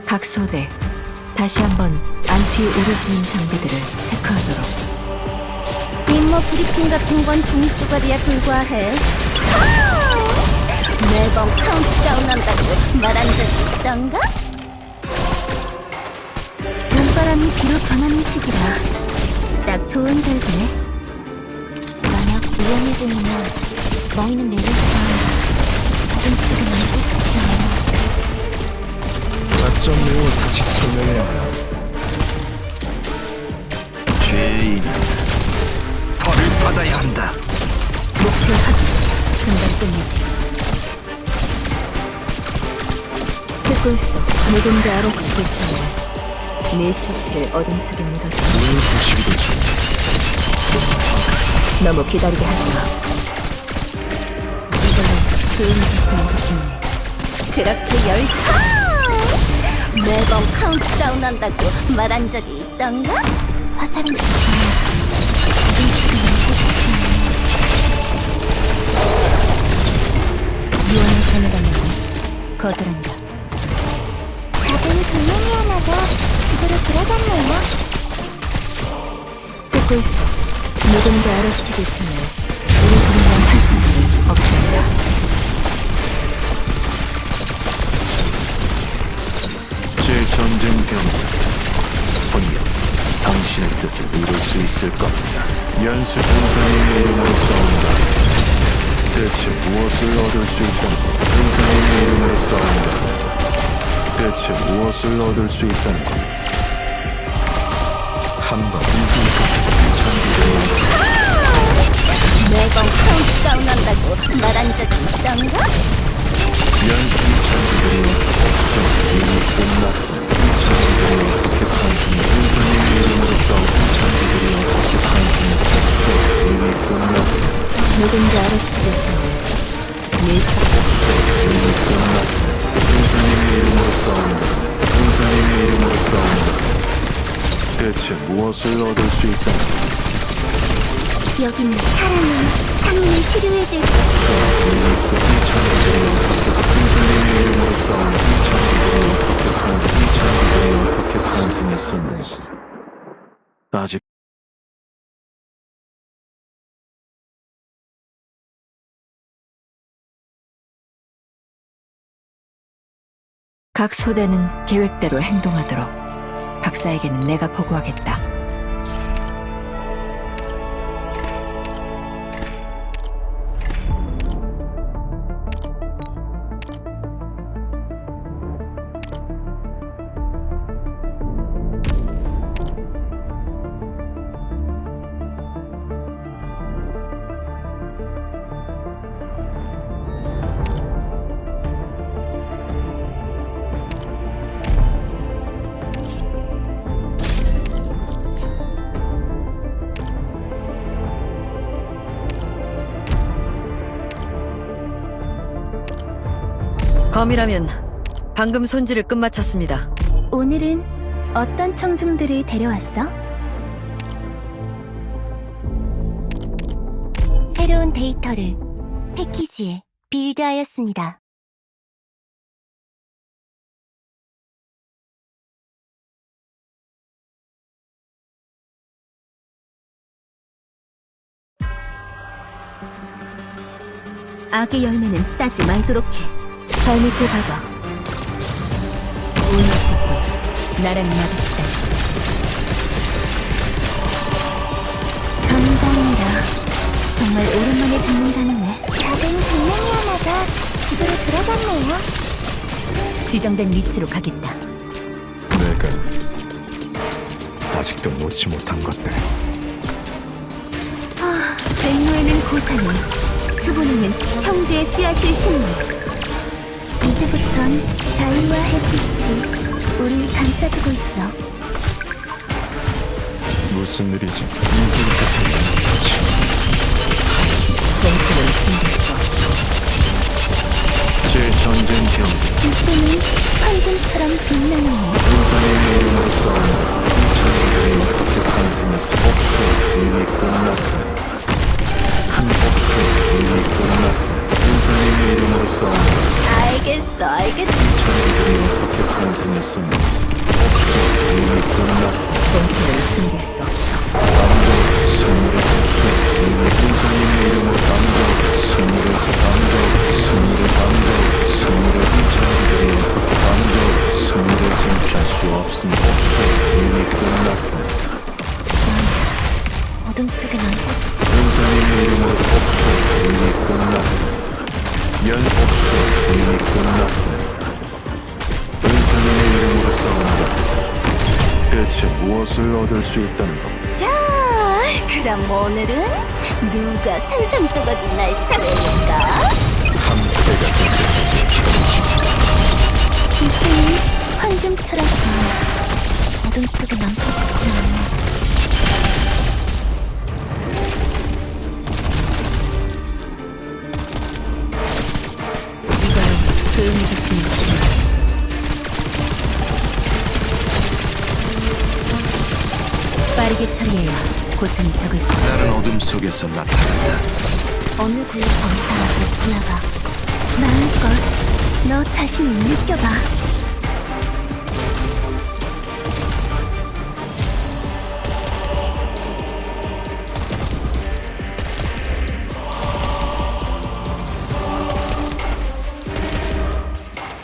각 소대 다시 한번 안티 오르시는 장비들을 체크하도록. 임무 브리핑 같은 건 종이조각이야 불과해. 매번 카운트다운 한다고 말한 적이 있던가? 눈바람이 비로 변하는 시기라 딱 좋은 절기네. 만약 위험해 보이면 너희는 내려서 다른 속에 남고 싶지 않아. 작전 내용을 다시 설명해야 한다. 죄인 벌을 받아야 한다. 목표 확인. 금방 끝내지. 듣고 있어. 누군가 알아치기 전에 내 실체를 어둠 속에 묻어서 뭘 부시기 되지? 너무 기다리게 하지 마. 이걸로 조용히 있으면 좋겠네. 그렇게 열사! 매번 카운트다운 한다고 말한 적이 있던가? 화살은 좋지만 다른 식을 남고 싶지 않아. 유언을 전해달라고 거절한다. 작은 돌멩이 하나가 집으로 들어갔네요. 듣고 있어. 누군가 알아치기 전에 우리 주민의 활성화를 억제한다. 제 전쟁 병은 분명 당신의 뜻을 이룰 수 있을 겁니다. 연수 군사님의 이름으로 싸운다. 대체 무엇을 얻을 수 있다는 것? 군사님의 이름으로 싸운다. 대체 무엇을 얻을 수 있다는 것? 한번 이기니까 전기되어 매번 카운트다운 한다고 말한 적이 있던가? 연수 전기들이 없어 이미 끝났어. 전기들이 어떻게 탄생해? 군사님의 이름으로 싸우는 전기들이 어떻게 탄생해서 없어 이미 끝났어. 누군가 알아치기 전에 내 실체 이미 끝났어. 군사님의 이름으로 싸운다. 군사님의 이름으로 싸운다. 대체 무엇을 얻을 수 있다? 여기는 사람은 상인을 치료해줄 이미 끝이 전기들이 군사님의 이름으로 싸우는 전기들이 어떻게 탄생했었는지 아직 각 소대는 계획대로 행동하도록. 박사에게는 내가 보고하겠다. 검이라면 방금 손질을 끝마쳤습니다. 오늘은 어떤 청중들을 데려왔어? 새로운 데이터를 패키지에 빌드하였습니다. 악의 열매는 따지 말도록 해. 발밑에 봐봐. 운이 있었군. 나랑 마주치다니. 감사합니다. 정말 오랜만에 듣는다네. 작은 돌멩이 하나가 집으로 들어갔네요. 지정된 위치로 가겠다. 내가 아직도 놓지 못한 것들. 백로에는 고사님, 추분에는 형제의 씨앗을 심는. 이제부턴 자유와 햇빛이 쏟아지고 있어. 무슨 일이지? 이길 듯한 뱅크는 숨길 수 없어. 제 전쟁 경기 이때는 황금처럼 빛나는 군사님의 이름으로 싸운다. 천리들이 어떻게 탄생했어? 복수 이미 끝났어. 한 복수 이미 끝났어. 군사님의 이름으로 싸운다. 알겠어. 천리들이 어떻게 탄생했습니까? 복수 이미 끝났어. 뱅크는 숨길 수 없어. 감정, 승리의 복수 이미 군사님의 이름으로 감정, 승리의 감정, 승리의 감정, 승리의 천리들이 어떻게 감정, 승리를 쟁취할 수 없음. 복수 이미 끝났어. 어둠 속에 남고 싶어. 군사님의 이름으로 복수 이미 끝났어. 연복수 이미 끝났어. 군사님의 이름으로 싸운다. 대체 무엇을 얻을 수 있다는 것? 자, 그럼 오늘은 누가 산산조각이 날 차례인가? 함대가 이때는 황금처럼 빛나. 어둠 속에 남고 싶지 않아. 이걸로 조용해졌으면 좋겠네. 빠르게 처리해야 고통이 적을 거야. 나는 어둠 속에서 나타난다. 어느 구역 범사가 못 지나가. 마음껏 너 자신을 느껴봐.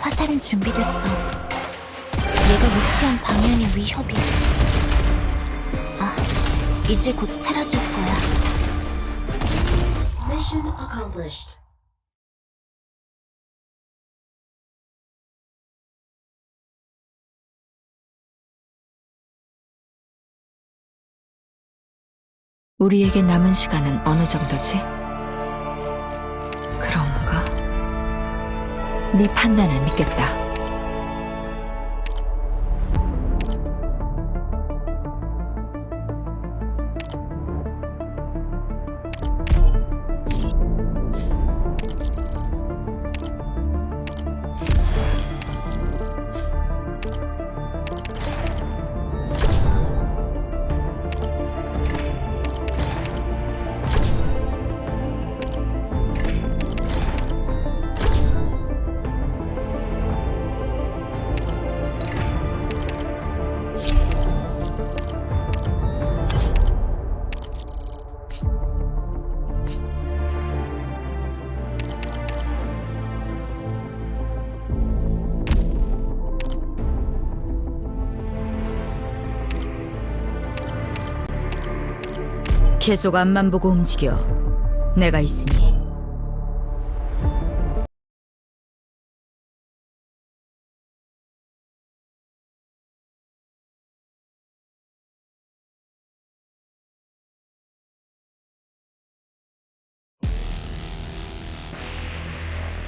화살은 준비됐어. 내가 위치한 방향의 위협이. 아, 이제 곧 사라질 거야. Mission accomplished. 우리에게 남은 시간은 어느 정도지? 그런가? 네 판단을 믿겠다. 계속 앞만 보고 움직여. 내가 있으니.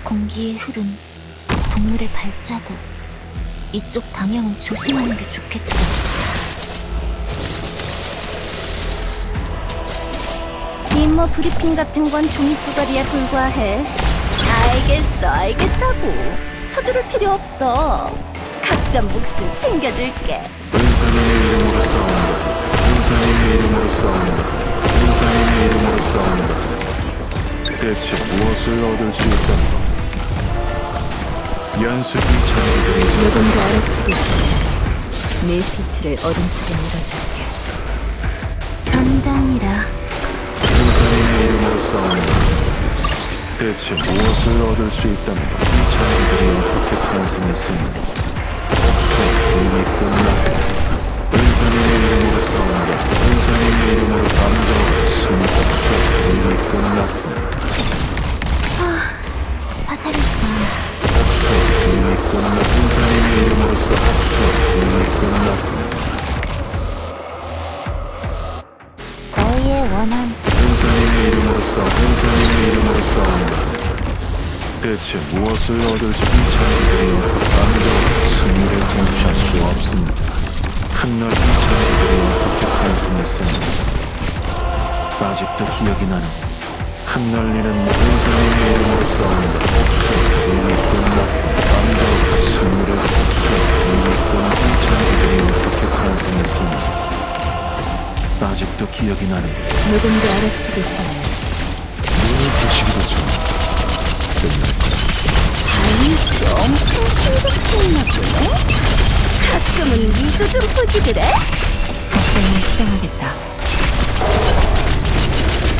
공기의 흐름, 동물의 발자국. 이쪽 방향은 조심하는 게 좋겠어. 임무 브리핑 같은 건 종이 조각이야 불과해. 알겠다고. 서두를 필요 없어. 각자 목숨 챙겨줄게. 군사님의 이름으로 싸운다. 군사님의 이름으로 싸운다. 군사님의 이름으로 싸운다. 대체 무엇을 얻을 수 있다는 것? 연습이 장비들이 누군가 알아채기 전에 네 실체를 어둠 속에 묻어줄게. 전장이라. 군사님의 이름으로 싸운다. 대체 무엇을 얻을 수 있다는 것? 이 장비들이 어떻게 탄생했습니까? 복수 이미 끝났어. 군사님의 이름으로 싸운다. 군사님의 이름으로 감정 승 복수 이미 끝났어. 화살을 봐. 복수 이미 끝났어. 군사님의 이름으로 싸 복수 이미 끝났어. 너희의 원한. 군사님의 이름으로 싸워. 군사님의 이름으로 싸운다. 대체 무엇을 얻을 수? 이 장비들이 감정 승리를 쟁취할 수 없어. 없습니다. 흩날린 전기들이 어떻게 탄생했습니까? 아직도 기억이 나는 흩날리는 군사님의 이름으로 싸운다. 이미 끝났습니다. 방금 승리를 이미 끝난 전기들이 어떻게 탄생했습니까? 아직도 기억이 나는 누군가 알아채기 전에 눈을 부시기도 전 달리지 엄청 신경 쓰이나 보네? 가끔은 니도 좀 보지그래? 작전을 실행하겠다.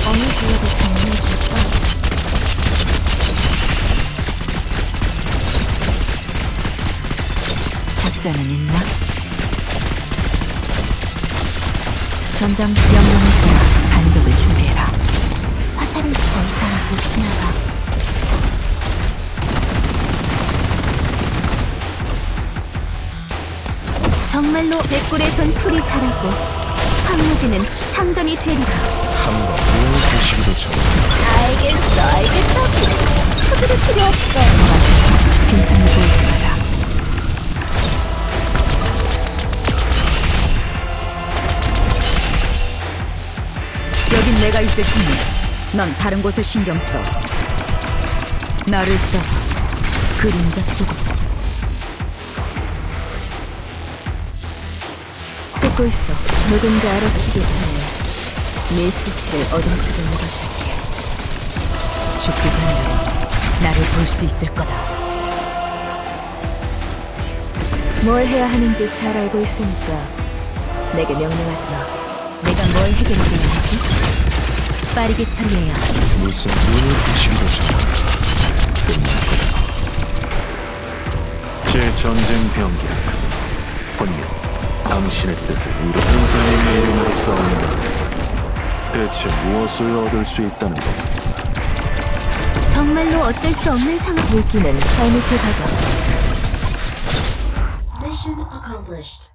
어느 구역을 정리해줄까? 작전은 있나? 전장 명령을 따라 반격을 준비해라. 화살은 더 이상 못 지나가. 정말로 백골에선 풀이 자라고 황무지는 상전이 되리라. 한번 눈을 부시기도 전 알겠어. 서두를 필요 없어. 앞에서 빈틈을 보이지 마라. 여긴 내가 있을 테니 넌 다른 곳을 신경 써. 나를 따라 그림자 속으로. 듣고 있어. 누군가 알아채기 전에 내 실체를 어둠 속에 묻어줄게. 죽기 전이라면 나를 볼 수 있을 거다. 뭘 해야 하는지 잘 알고 있으니까 내게 명령하지 마. 내가 뭘 해결해야 하지? 빠르게 처리해야 해. 무슨 눈을 부시기도 전 제 전쟁 병기 분명 당신의 뜻을 이룬 군사님의 이름으로 싸운다. 대체 무엇을 얻을 수 있다는 것? 정말로 어쩔 수 없는 상황. 물기는 발밑에 박아. Mission accomplished.